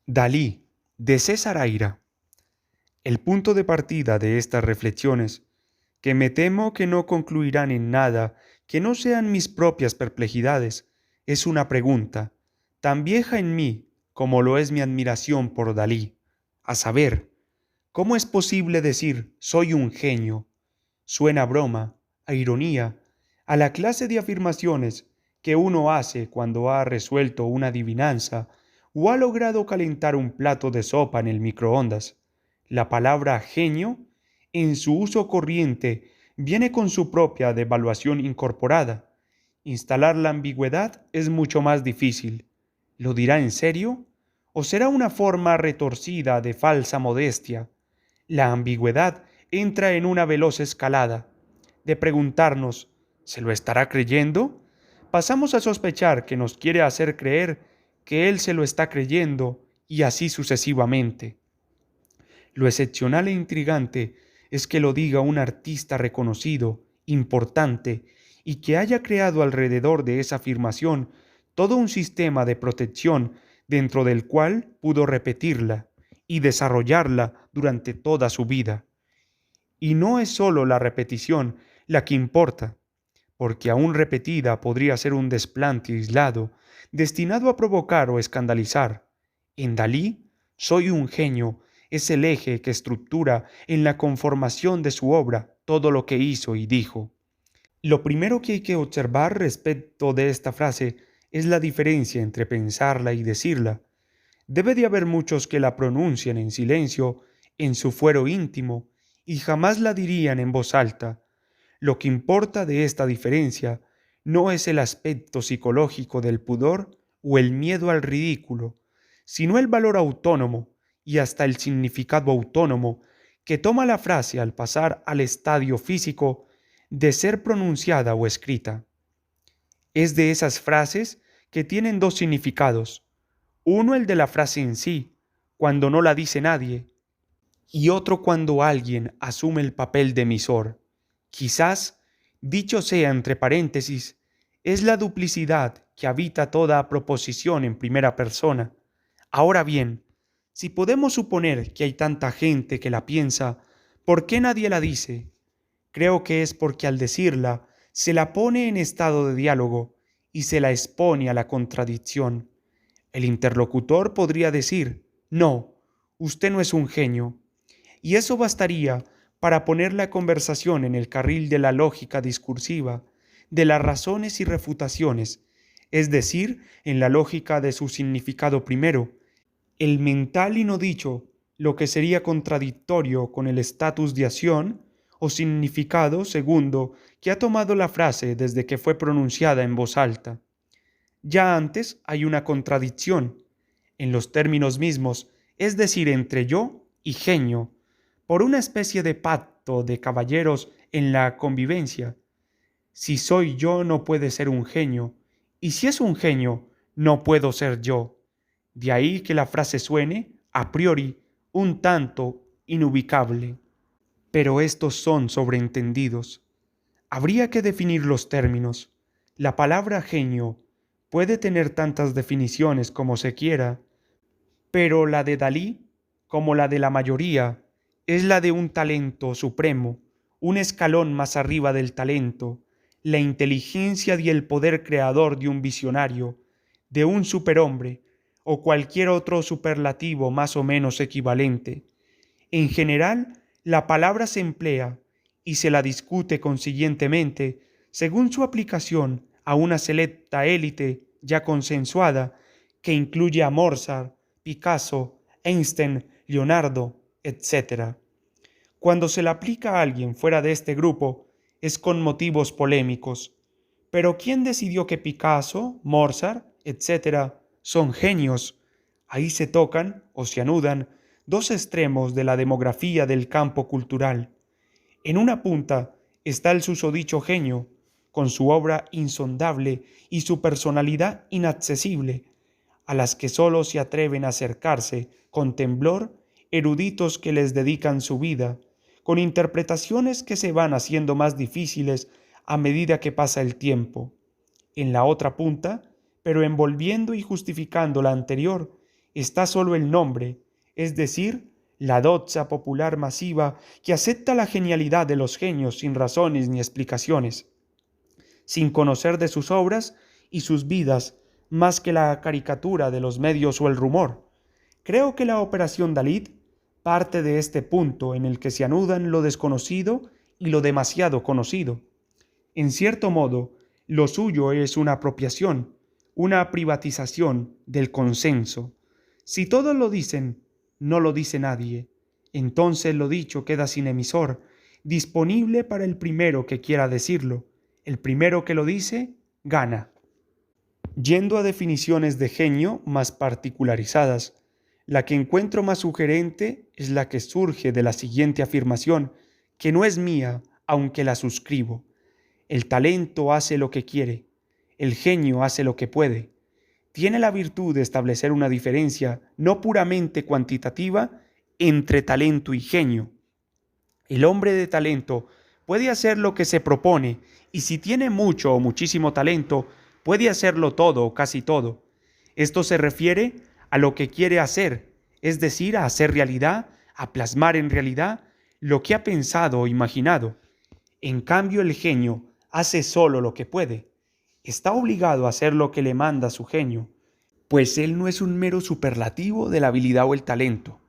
Dalí, de César Aira. El punto de partida de estas reflexiones, que me temo que no concluirán en nada que no sean mis propias perplejidades, es una pregunta, tan vieja en mí como lo es mi admiración por Dalí, a saber, ¿cómo es posible decir soy un genio? Suena a broma, a ironía, a la clase de afirmaciones que uno hace cuando ha resuelto una adivinanza o ha logrado calentar un plato de sopa en el microondas. La palabra genio, en su uso corriente, viene con su propia devaluación incorporada. Instalar la ambigüedad es mucho más difícil. ¿Lo dirá en serio? ¿O será una forma retorcida de falsa modestia? La ambigüedad entra en una veloz escalada. De preguntarnos, ¿se lo estará creyendo? Pasamos a sospechar que nos quiere hacer creer que él se lo está creyendo y así sucesivamente. Lo excepcional e intrigante es que lo diga un artista reconocido, importante, y que haya creado alrededor de esa afirmación todo un sistema de protección dentro del cual pudo repetirla y desarrollarla durante toda su vida. Y no es sólo la repetición la que importa, porque aún repetida podría ser un desplante aislado, destinado a provocar o escandalizar. En Dalí, soy un genio es el eje que estructura en la conformación de su obra todo lo que hizo y dijo. Lo primero que hay que observar respecto de esta frase es la diferencia entre pensarla y decirla. Debe de haber muchos que la pronuncian en silencio, en su fuero íntimo, y jamás la dirían en voz alta. Lo que importa de esta diferencia no es el aspecto psicológico del pudor o el miedo al ridículo, sino el valor autónomo y hasta el significado autónomo que toma la frase al pasar al estadio físico de ser pronunciada o escrita. Es de esas frases que tienen dos significados: uno el de la frase en sí, cuando no la dice nadie, y otro cuando alguien asume el papel de emisor. Quizás, dicho sea entre paréntesis, es la duplicidad que habita toda proposición en primera persona. Ahora bien, si podemos suponer que hay tanta gente que la piensa, ¿por qué nadie la dice? Creo que es porque al decirla se la pone en estado de diálogo y se la expone a la contradicción. El interlocutor podría decir, no, usted no es un genio, y eso bastaría para poner la conversación en el carril de la lógica discursiva, de las razones y refutaciones, es decir, en la lógica de su significado primero, el mental y no dicho, lo que sería contradictorio con el estatus de acción o significado segundo que ha tomado la frase desde que fue pronunciada en voz alta. Ya antes hay una contradicción, en los términos mismos, es decir, entre yo y genio, por una especie de pacto de caballeros en la convivencia. Si soy yo no puede ser un genio, y si es un genio no puedo ser yo. De ahí que la frase suene, a priori, un tanto inubicable. Pero estos son sobreentendidos. Habría que definir los términos. La palabra genio puede tener tantas definiciones como se quiera, pero la de Dalí, como la de la mayoría, es la de un talento supremo, un escalón más arriba del talento, la inteligencia y el poder creador de un visionario, de un superhombre, o cualquier otro superlativo más o menos equivalente. En general, la palabra se emplea y se la discute consiguientemente según su aplicación a una selecta élite ya consensuada que incluye a Mozart, Picasso, Einstein, Leonardo, etc. Cuando se la aplica a alguien fuera de este grupo es con motivos polémicos. Pero ¿quién decidió que Picasso, Mozart, etc. son genios? Ahí se tocan o se anudan dos extremos de la demografía del campo cultural. En una punta está el susodicho genio, con su obra insondable y su personalidad inaccesible, a las que sólo se atreven a acercarse con temblor eruditos que les dedican su vida, con interpretaciones que se van haciendo más difíciles a medida que pasa el tiempo. En la otra punta, pero envolviendo y justificando la anterior, está solo el nombre, es decir, la doxa popular masiva que acepta la genialidad de los genios sin razones ni explicaciones, sin conocer de sus obras y sus vidas más que la caricatura de los medios o el rumor. Creo que la Operación Dalit parte de este punto en el que se anudan lo desconocido y lo demasiado conocido. En cierto modo, lo suyo es una apropiación, una privatización del consenso. Si todos lo dicen, no lo dice nadie. Entonces lo dicho queda sin emisor, disponible para el primero que quiera decirlo. El primero que lo dice, gana. Yendo a definiciones de genio más particularizadas, la que encuentro más sugerente es la que surge de la siguiente afirmación, que no es mía, aunque la suscribo. El talento hace lo que quiere, el genio hace lo que puede. Tiene la virtud de establecer una diferencia no puramente cuantitativa entre talento y genio. El hombre de talento puede hacer lo que se propone y si tiene mucho o muchísimo talento, puede hacerlo todo o casi todo. Esto se refiere a lo que quiere hacer, es decir, a hacer realidad, a plasmar en realidad lo que ha pensado o imaginado. En cambio, el genio hace solo lo que puede. Está obligado a hacer lo que le manda su genio, pues él no es un mero superlativo de la habilidad o el talento.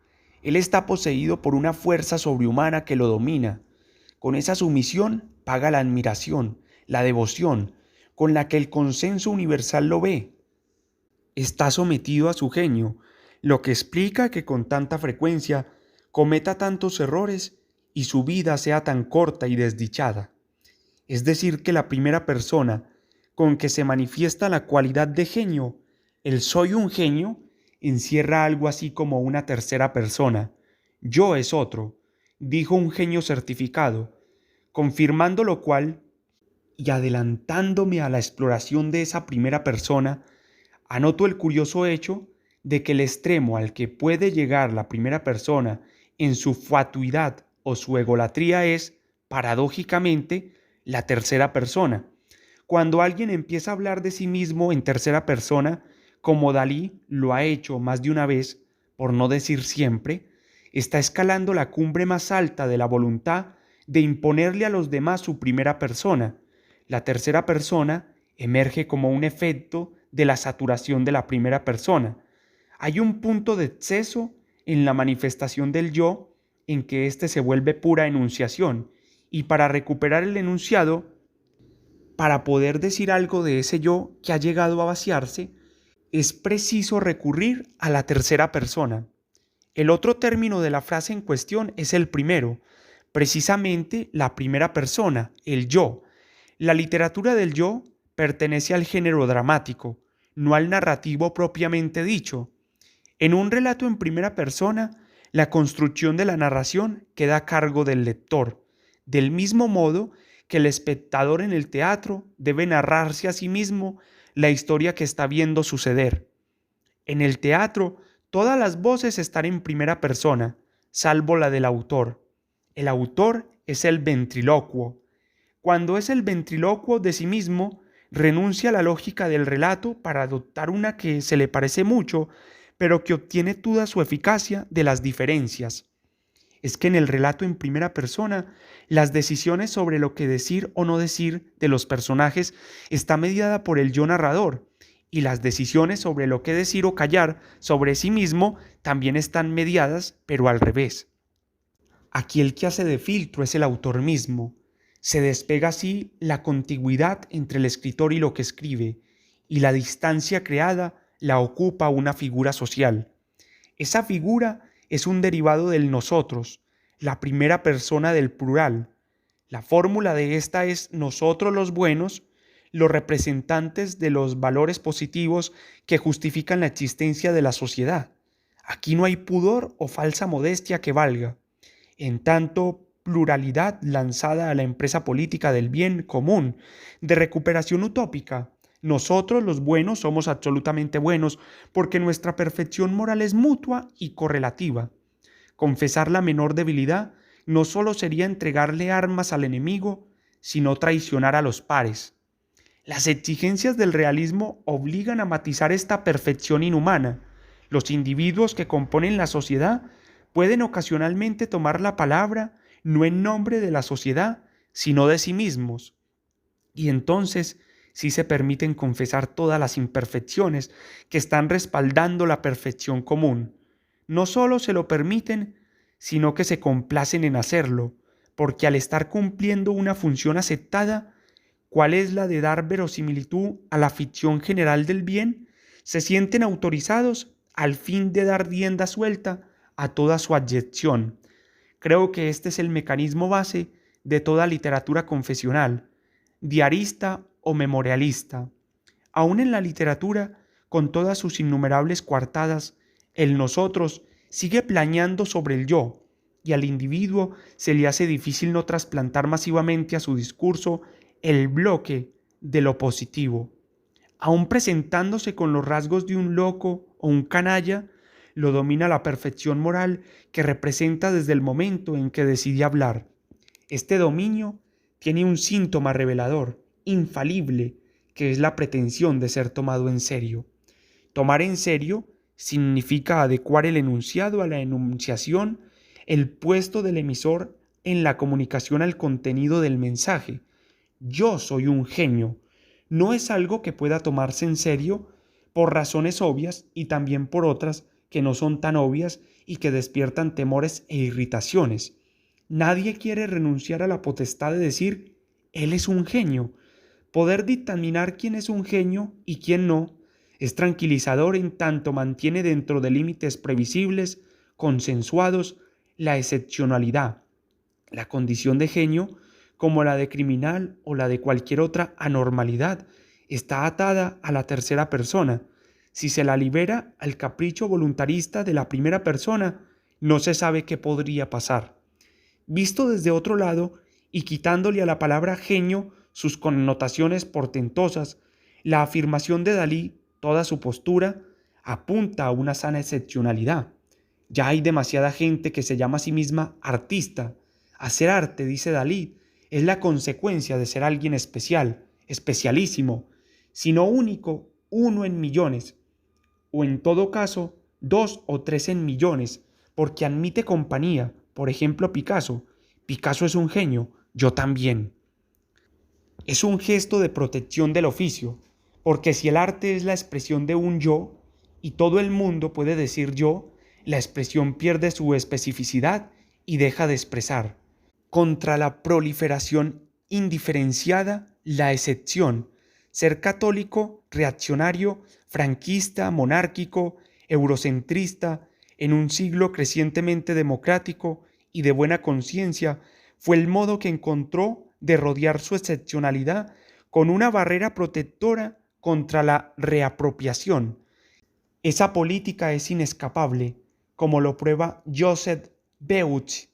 Él está poseído por una fuerza sobrehumana que lo domina. Con esa sumisión paga la admiración, la devoción, con la que el consenso universal lo ve. Está sometido a su genio, lo que explica que con tanta frecuencia cometa tantos errores y su vida sea tan corta y desdichada. Es decir, que la primera persona con que se manifiesta la cualidad de genio, el soy un genio, encierra algo así como una tercera persona. Yo es otro, dijo un genio certificado, confirmando lo cual, y adelantándome a la exploración de esa primera persona, anoto el curioso hecho de que el extremo al que puede llegar la primera persona en su fatuidad o su egolatría es, paradójicamente, la tercera persona. Cuando alguien empieza a hablar de sí mismo en tercera persona, como Dalí lo ha hecho más de una vez, por no decir siempre, está escalando la cumbre más alta de la voluntad de imponerle a los demás su primera persona. La tercera persona emerge como un efecto de la saturación de la primera persona. Hay un punto de exceso en la manifestación del yo en que éste se vuelve pura enunciación, y para recuperar el enunciado, para poder decir algo de ese yo que ha llegado a vaciarse, es preciso recurrir a la tercera persona. El otro término de la frase en cuestión es el primero, precisamente la primera persona, el yo. La literatura del yo pertenece al género dramático, no al narrativo propiamente dicho. En un relato en primera persona, la construcción de la narración queda a cargo del lector, del mismo modo que el espectador en el teatro debe narrarse a sí mismo la historia que está viendo suceder. En el teatro, todas las voces están en primera persona, salvo la del autor. El autor es el ventrílocuo. Cuando es el ventrílocuo de sí mismo, renuncia a la lógica del relato para adoptar una que se le parece mucho, pero que obtiene toda su eficacia de las diferencias. Es que en el relato en primera persona, las decisiones sobre lo que decir o no decir de los personajes está mediada por el yo narrador, y las decisiones sobre lo que decir o callar sobre sí mismo también están mediadas, pero al revés. Aquí el que hace de filtro es el autor mismo. Se despega así la contigüidad entre el escritor y lo que escribe, y la distancia creada la ocupa una figura social. Esa figura es un derivado del nosotros, la primera persona del plural. La fórmula de esta es nosotros los buenos, los representantes de los valores positivos que justifican la existencia de la sociedad. Aquí no hay pudor o falsa modestia que valga. En tanto, pluralidad lanzada a la empresa política del bien común, de recuperación utópica. Nosotros los buenos somos absolutamente buenos porque nuestra perfección moral es mutua y correlativa. Confesar la menor debilidad no solo sería entregarle armas al enemigo, sino traicionar a los pares. Las exigencias del realismo obligan a matizar esta perfección inhumana. Los individuos que componen la sociedad pueden ocasionalmente tomar la palabra no en nombre de la sociedad, sino de sí mismos. Y entonces sí se permiten confesar todas las imperfecciones que están respaldando la perfección común. No solo se lo permiten, sino que se complacen en hacerlo, porque al estar cumpliendo una función aceptada, ¿cuál es la de dar verosimilitud a la ficción general del bien? Se sienten autorizados al fin de dar rienda suelta a toda su abyección. Creo que este es el mecanismo base de toda literatura confesional, diarista o memorialista. Aún en la literatura, con todas sus innumerables coartadas, el nosotros sigue planeando sobre el yo, y al individuo se le hace difícil no trasplantar masivamente a su discurso el bloque de lo positivo. Aún presentándose con los rasgos de un loco o un canalla, lo domina la perfección moral que representa desde el momento en que decide hablar. Este dominio tiene un síntoma revelador, infalible, que es la pretensión de ser tomado en serio. Tomar en serio significa adecuar el enunciado a la enunciación, el puesto del emisor en la comunicación al contenido del mensaje. Yo soy un genio. No es algo que pueda tomarse en serio por razones obvias y también por otras que no son tan obvias y que despiertan temores e irritaciones. Nadie quiere renunciar a la potestad de decir, él es un genio. Poder dictaminar quién es un genio y quién no es tranquilizador en tanto mantiene dentro de límites previsibles, consensuados, la excepcionalidad. La condición de genio, como la de criminal o la de cualquier otra anormalidad, está atada a la tercera persona. Si se la libera al capricho voluntarista de la primera persona, no se sabe qué podría pasar. Visto desde otro lado y quitándole a la palabra genio sus connotaciones portentosas, la afirmación de Dalí, toda su postura, apunta a una sana excepcionalidad. Ya hay demasiada gente que se llama a sí misma artista. Hacer arte, dice Dalí, es la consecuencia de ser alguien especial, especialísimo, sino único, uno en millones, o en todo caso, dos o tres en millones, porque admite compañía. Por ejemplo, Picasso. Picasso es un genio, yo también. Es un gesto de protección del oficio, porque si el arte es la expresión de un yo, y todo el mundo puede decir yo, la expresión pierde su especificidad y deja de expresar. Contra la proliferación indiferenciada, la excepción, ser católico, reaccionario, franquista, monárquico, eurocentrista, en un siglo crecientemente democrático y de buena conciencia, fue el modo que encontró de rodear su excepcionalidad con una barrera protectora contra la reapropiación. Esa política es inescapable, como lo prueba Joseph Beuys,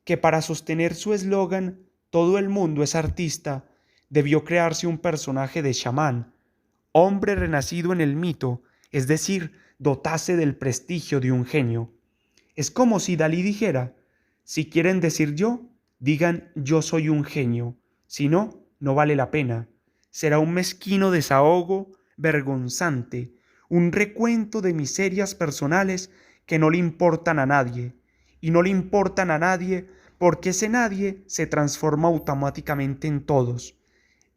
que para sostener su eslogan "Todo el mundo es artista", debió crearse un personaje de chamán, hombre renacido en el mito, es decir, dotase del prestigio de un genio. Es como si Dalí dijera, si quieren decir yo, digan yo soy un genio, si no, no vale la pena. Será un mezquino desahogo vergonzante, un recuento de miserias personales que no le importan a nadie, y no le importan a nadie porque ese nadie se transforma automáticamente en todos.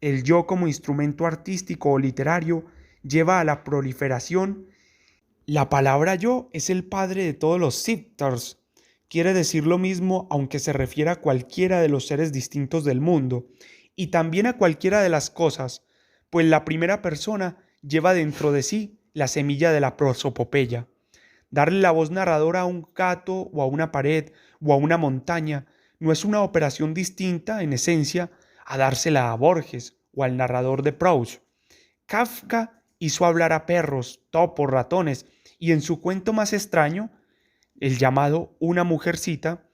El yo como instrumento artístico o literario lleva a la proliferación. La palabra yo es el padre de todos los sifters. Quiere decir lo mismo aunque se refiera a cualquiera de los seres distintos del mundo y también a cualquiera de las cosas, pues la primera persona lleva dentro de sí la semilla de la prosopopeya. Darle la voz narradora a un gato o a una pared o a una montaña no es una operación distinta en esencia a dársela a Borges o al narrador de Proust. Kafka hizo hablar a perros, topos, ratones y en su cuento más extraño, el llamado Una mujercita,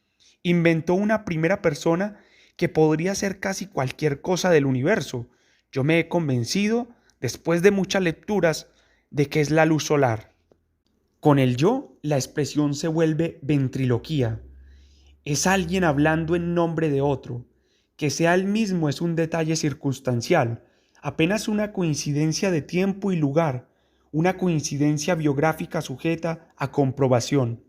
inventó una primera persona que podría ser casi cualquier cosa del universo. Yo me he convencido, después de muchas lecturas, de que es la luz solar. Con el yo, la expresión se vuelve ventriloquía. Es alguien hablando en nombre de otro. Que sea él mismo es un detalle circunstancial, apenas una coincidencia de tiempo y lugar, una coincidencia biográfica sujeta a comprobación.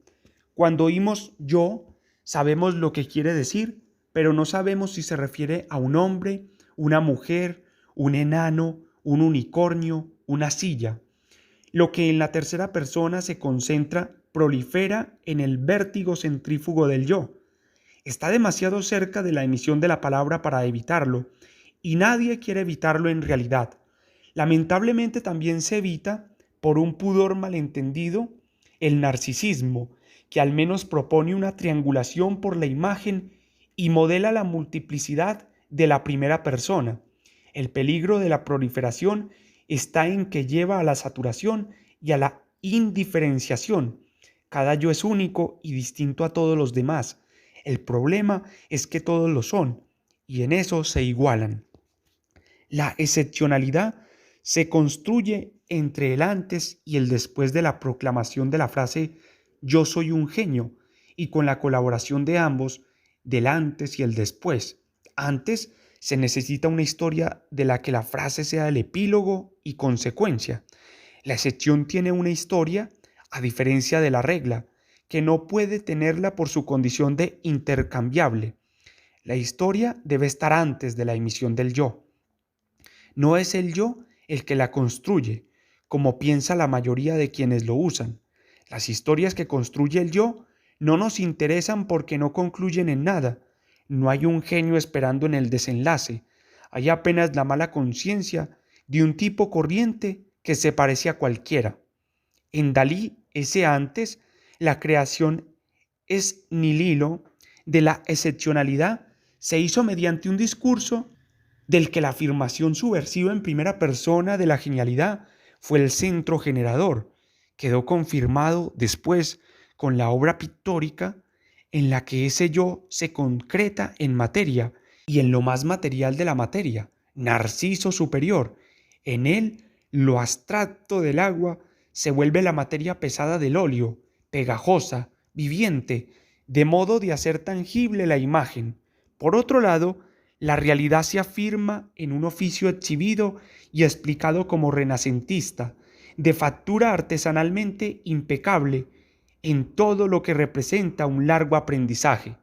Cuando oímos yo, sabemos lo que quiere decir, pero no sabemos si se refiere a un hombre, una mujer, un enano, un unicornio, una silla. Lo que en la tercera persona se concentra prolifera en el vértigo centrífugo del yo. Está demasiado cerca de la emisión de la palabra para evitarlo, y nadie quiere evitarlo en realidad. Lamentablemente también se evita, por un pudor malentendido, el narcisismo, que al menos propone una triangulación por la imagen y modela la multiplicidad de la primera persona. El peligro de la proliferación está en que lleva a la saturación y a la indiferenciación. Cada yo es único y distinto a todos los demás. El problema es que todos lo son, y en eso se igualan. La excepcionalidad se construye entre el antes y el después de la proclamación de la frase "yo soy un genio", y con la colaboración de ambos, del antes y el después. Antes se necesita una historia de la que la frase sea el epílogo y consecuencia. La excepción tiene una historia, a diferencia de la regla, que no puede tenerla por su condición de intercambiable. La historia debe estar antes de la emisión del yo. No es el yo el que la construye, como piensa la mayoría de quienes lo usan. Las historias que construye el yo no nos interesan porque no concluyen en nada. No hay un genio esperando en el desenlace. Hay apenas la mala conciencia de un tipo corriente que se parece a cualquiera. En Dalí, ese antes, la creación es nihilo de la excepcionalidad se hizo mediante un discurso del que la afirmación subversiva en primera persona de la genialidad fue el centro generador. Quedó confirmado después con la obra pictórica en la que ese yo se concreta en materia y en lo más material de la materia, Narciso superior. En él, lo abstracto del agua se vuelve la materia pesada del óleo, pegajosa, viviente, de modo de hacer tangible la imagen. Por otro lado, la realidad se afirma en un oficio exhibido y explicado como renacentista, de factura artesanalmente impecable, en todo lo que representa un largo aprendizaje.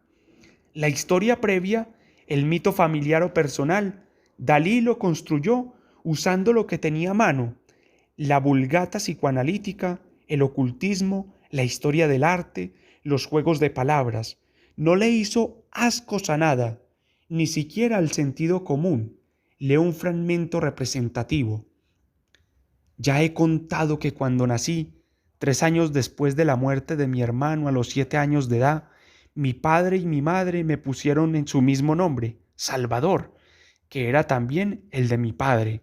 La historia previa, el mito familiar o personal, Dalí lo construyó usando lo que tenía a mano: la vulgata psicoanalítica, el ocultismo, la historia del arte, los juegos de palabras. No le hizo ascos a nada, ni siquiera al sentido común. Leo un fragmento representativo. Ya he contado que cuando nací, 3 años después de la muerte de mi hermano a los 7 años de edad, mi padre y mi madre me pusieron en su mismo nombre, Salvador, que era también el de mi padre.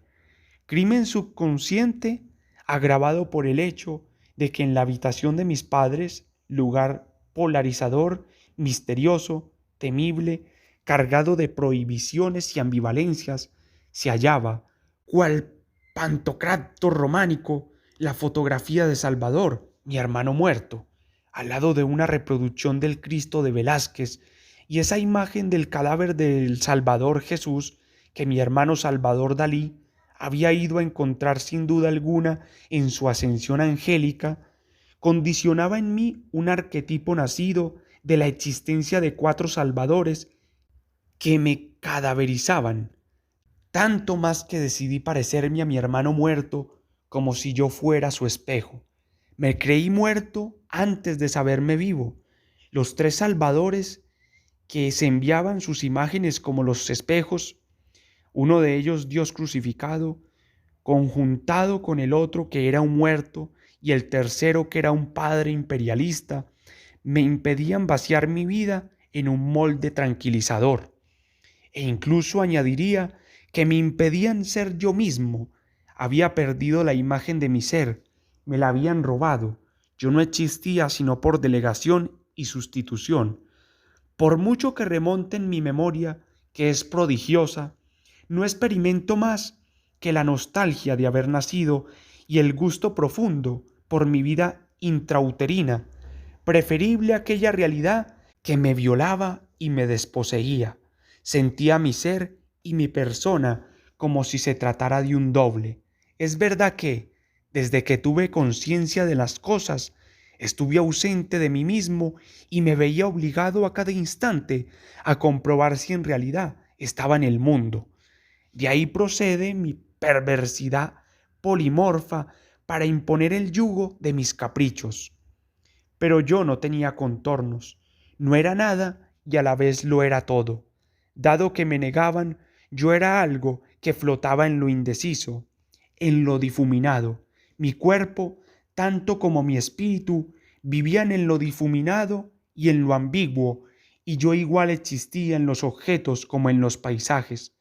Crimen subconsciente agravado por el hecho de que en la habitación de mis padres, lugar polarizador, misterioso, temible, cargado de prohibiciones y ambivalencias, se hallaba, cual pantocrator románico, la fotografía de Salvador, mi hermano muerto, al lado de una reproducción del Cristo de Velázquez y esa imagen del cadáver del Salvador Jesús que mi hermano Salvador Dalí había ido a encontrar sin duda alguna en su ascensión angélica, condicionaba en mí un arquetipo nacido de la existencia de 4 salvadores que me cadaverizaban, tanto más que decidí parecerme a mi hermano muerto como si yo fuera su espejo. Me creí muerto antes de saberme vivo. Los 3 salvadores que se enviaban sus imágenes como los espejos, uno de ellos Dios crucificado, conjuntado con el otro que era un muerto y el tercero que era un padre imperialista, me impedían vaciar mi vida en un molde tranquilizador. E incluso añadiría que me impedían ser yo mismo. Había perdido la imagen de mi ser, me la habían robado. Yo no existía sino por delegación y sustitución. Por mucho que remonte en mi memoria, que es prodigiosa, no experimento más que la nostalgia de haber nacido y el gusto profundo por mi vida intrauterina, preferible a aquella realidad que me violaba y me desposeía. Sentía mi ser y mi persona como si se tratara de un doble. Es verdad que, Desde que tuve conciencia de las cosas, estuve ausente de mí mismo y me veía obligado a cada instante a comprobar si en realidad estaba en el mundo. De ahí procede mi perversidad polimorfa para imponer el yugo de mis caprichos. Pero yo no tenía contornos, no era nada y a la vez lo era todo. Dado que me negaban, yo era algo que flotaba en lo indeciso, en lo difuminado. Mi cuerpo, tanto como mi espíritu, vivían en lo difuminado y en lo ambiguo, y yo igual existía en los objetos como en los paisajes.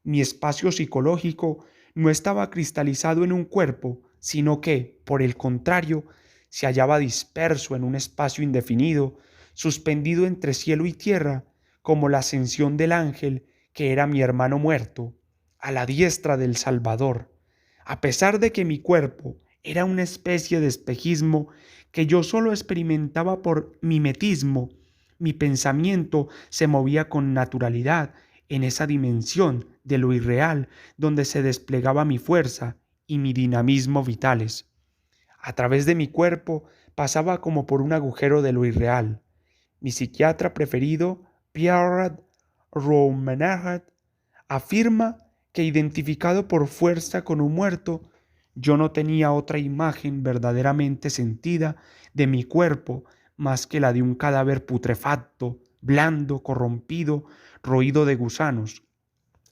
Mi espacio psicológico no estaba cristalizado en un cuerpo, sino que, por el contrario, se hallaba disperso en un espacio indefinido, suspendido entre cielo y tierra, como la ascensión del ángel que era mi hermano muerto, a la diestra del Salvador. A pesar de que mi cuerpo era una especie de espejismo que yo solo experimentaba por mimetismo, mi pensamiento se movía con naturalidad en esa dimensión de lo irreal donde se desplegaba mi fuerza y mi dinamismo vitales. A través de mi cuerpo pasaba como por un agujero de lo irreal. Mi psiquiatra preferido, Pierre Roumenahat, afirma que identificado por fuerza con un muerto, yo no tenía otra imagen verdaderamente sentida de mi cuerpo más que la de un cadáver putrefacto, blando, corrompido, roído de gusanos.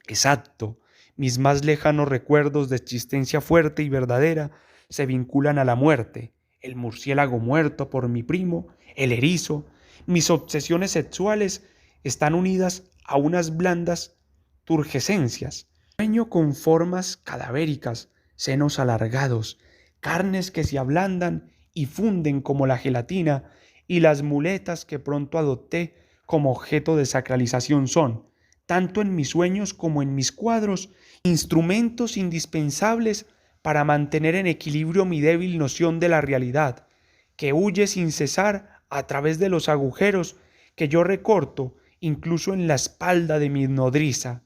Exacto, mis más lejanos recuerdos de existencia fuerte y verdadera se vinculan a la muerte, el murciélago muerto por mi primo, el erizo. Mis obsesiones sexuales están unidas a unas blandas turgescencias. Sueño con formas cadavéricas, senos alargados, carnes que se ablandan y funden como la gelatina, y las muletas que pronto adopté como objeto de sacralización son, tanto en mis sueños como en mis cuadros, instrumentos indispensables para mantener en equilibrio mi débil noción de la realidad, que huye sin cesar a través de los agujeros que yo recorto incluso en la espalda de mi nodriza.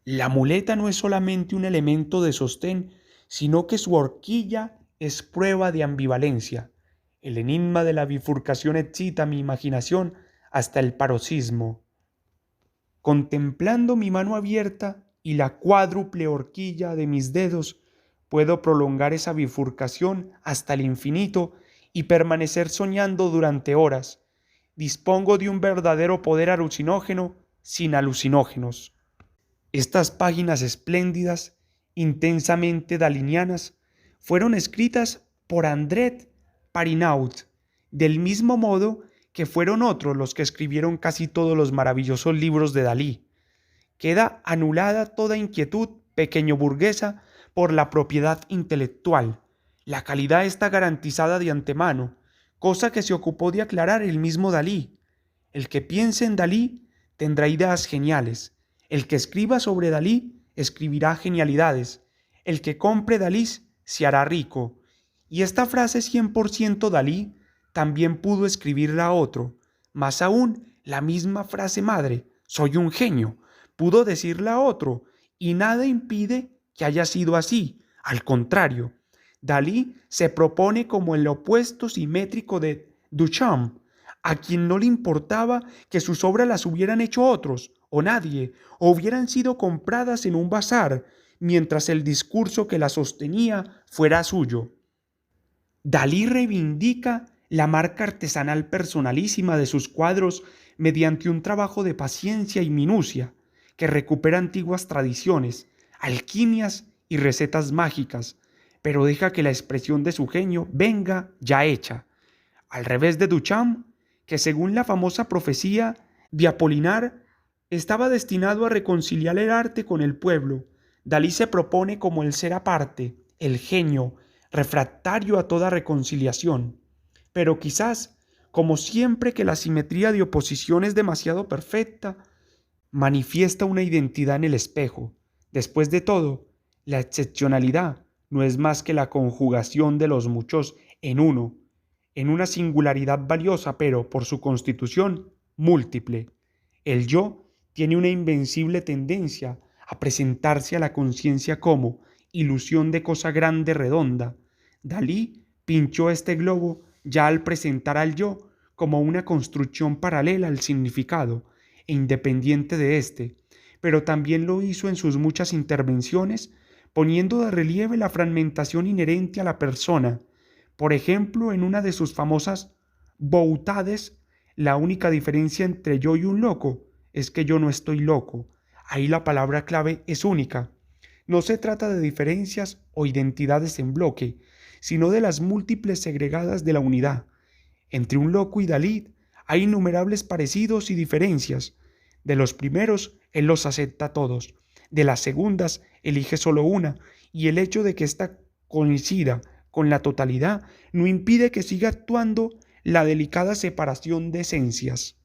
La muleta no es solamente un elemento de sostén, sino que su horquilla es prueba de ambivalencia. El enigma de la bifurcación excita mi imaginación hasta el paroxismo. Contemplando mi mano abierta y la cuádruple horquilla de mis dedos, puedo prolongar esa bifurcación hasta el infinito y permanecer soñando durante horas. Dispongo de un verdadero poder alucinógeno sin alucinógenos. Estas páginas espléndidas, intensamente dalinianas, fueron escritas por André Parinaud, del mismo modo que fueron otros los que escribieron casi todos los maravillosos libros de Dalí. Queda anulada toda inquietud pequeño burguesa por la propiedad intelectual. La calidad está garantizada de antemano, cosa que se ocupó de aclarar el mismo Dalí. El que piense en Dalí tendrá ideas geniales. El que escriba sobre Dalí escribirá genialidades. El que compre Dalí se hará rico. Y esta frase 100% Dalí también pudo escribirla otro. Más aún, la misma frase madre, soy un genio, pudo decirla otro, y nada impide que haya sido así. Al contrario, Dalí se propone como el opuesto simétrico de Duchamp, a quien no le importaba que sus obras las hubieran hecho otros, o nadie, o hubieran sido compradas en un bazar, mientras el discurso que la sostenía fuera suyo. Dalí reivindica la marca artesanal personalísima de sus cuadros mediante un trabajo de paciencia y minucia que recupera antiguas tradiciones, alquimias y recetas mágicas, pero deja que la expresión de su genio venga ya hecha. Al revés de Duchamp, que según la famosa profecía de Apolinar estaba destinado a reconciliar el arte con el pueblo, Dalí se propone como el ser aparte, el genio, refractario a toda reconciliación. Pero quizás, como siempre que la simetría de oposición es demasiado perfecta, manifiesta una identidad en el espejo. Después de todo, la excepcionalidad no es más que la conjugación de los muchos en uno, en una singularidad valiosa, pero por su constitución múltiple. El yo tiene una invencible tendencia a presentarse a la conciencia como ilusión de cosa grande redonda, Dalí pinchó este globo ya al presentar al yo como una construcción paralela al significado e independiente de éste, pero también lo hizo en sus muchas intervenciones, poniendo de relieve la fragmentación inherente a la persona. Por ejemplo, en una de sus famosas boutades, la única diferencia entre yo y un loco es que yo no estoy loco. Ahí la palabra clave es única. No se trata de diferencias o identidades en bloque, sino de las múltiples segregadas de la unidad. Entre un loco y Dalí hay innumerables parecidos y diferencias. De los primeros, él los acepta todos. De las segundas, elige solo una, y el hecho de que ésta coincida con la totalidad no impide que siga actuando la delicada separación de esencias.